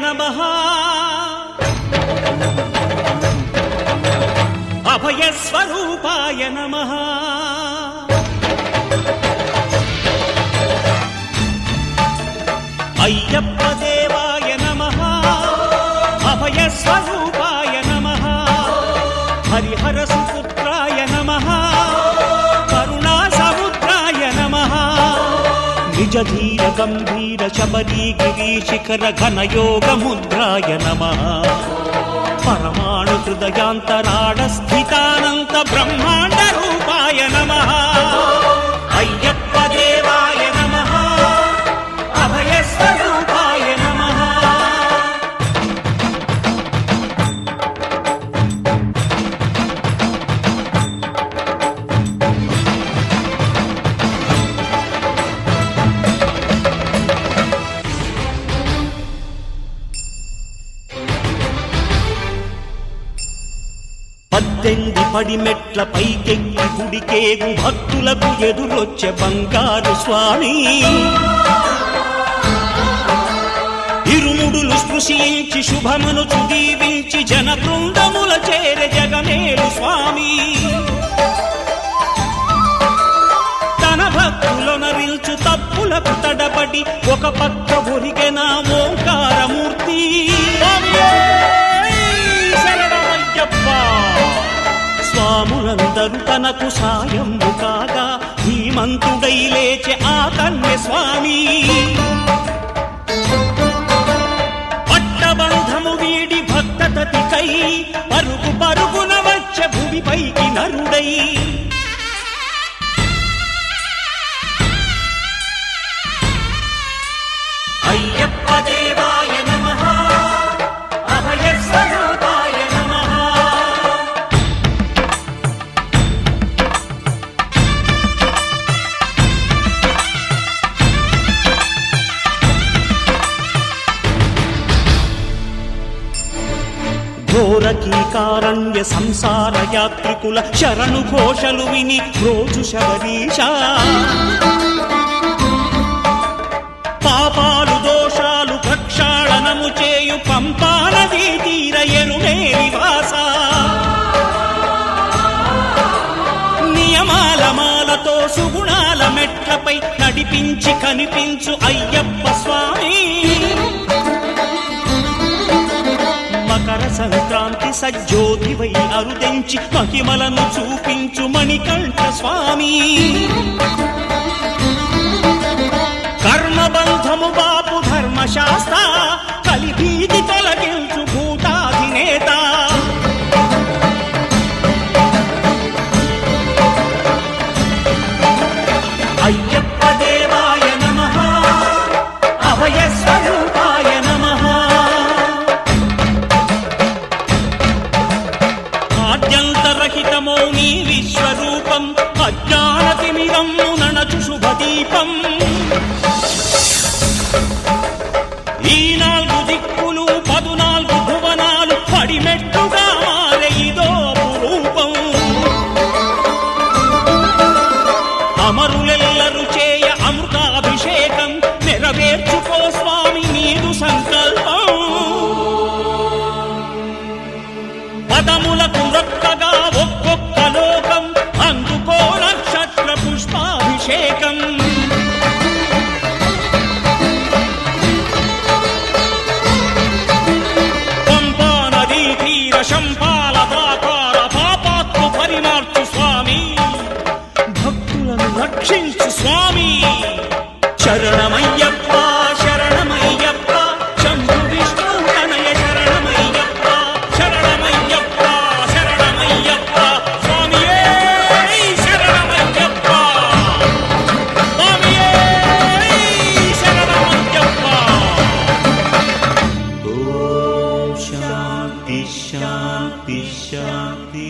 నమః అభయస్వరూపాయ నమః అయ్యప్ప దేవాయ నమః అభయస్వరూపాయ నమః హరిహర సుపుత్రాయ నమః కరుణా సముద్రాయ నమః నిజ ధీర గంభీర శబరీ గిరీశిఖర ఘనయోగ ముద్రాయ నమః పరమాణు హృదయాంతరాళ స్థితానంత బ్రహ్మాండ రూపాయ నమః అయ్యప్ప దేవాయ నమః అభయస్వరూపాయ నమః పద్దెంది పడిమెట్ల పైకెక్కి గుడికేగు భక్తులకు ఎదురొచ్చే బంగారు స్వామి ఇరుముడులు స్పృశించి శుభమును చుదీవించి జన బృందముల చేరే జగమేలు స్వామి తన భక్తులొనరిల్చు తప్పులకు తడబడి ఒక పక్క ఒరిగెన ఓంకారమూర్తి స్వాములందరూ తనకు సాయము కాగా ధీమంతుడై లేచే ఆ కన్య స్వామి పట్టబంధము వీడి భక్తతతికై పరుగు పరుగున వచ్చే భూమిపైకి నరుడై అయ్యప్ప దేవాయ నమః అభయస్వరూపాయ నమః ఘోరకీకారణ్య సంసార యాత్రికుల శరణు ఘోషలు విని రోజు శబరీష పాపాలు దోషాలు ప్రక్షాళనము చేయు పంపానదీ తీరయను నివాస నియమాల మాలతో సుగుణాల మెట్లపై నడిపించి కనిపించు అయ్యప్ప స్వామి మకర సంక్రాంతి సజ్జోతివై అరుదెంచి మహిమలను చూపించు మణికంఠ స్వామి కర్మబంధము బాపు ధర్మశాస్త్ర కలిభీతి తొలగించు భూతాధినేత అయ్యప్ప దేవాయ నమః అభయస్వరూపాయ నమః ఆద్యంతరహితమో నీ విశ్వరూపం అజ్ఞానతిమిరము నణచు శుభదీపం ఈ 4 దిక్కులు 14 భువనాలు పడిమెట్టుగా మారే ఇదో రూపం అమరులెల్లరు చేయ అమృతాభిషేకం నెరవేర్చుకో స్వామి నీదు సంకల్పం పదములకు రొక్కగా ఒక్కొక్క లోకం అందుకో నక్షత్ర పుష్పాభిషేకం శంపాలదాకార పాపాత్మ పరిమార్చు స్వామి భక్తులను రక్షించు స్వామి శరణమయ్యప్ప శరణమయ్యప్ప శంభు విష్ణు తనయ శరణమయ్యప్ప శరణమయ్యప్ప శరణమయ్యప్ప స్వామియే శరణమయ్యప్ప స్వామియే శరణమయ్యప్ప ఓం శాంతి శాంతి శాంతి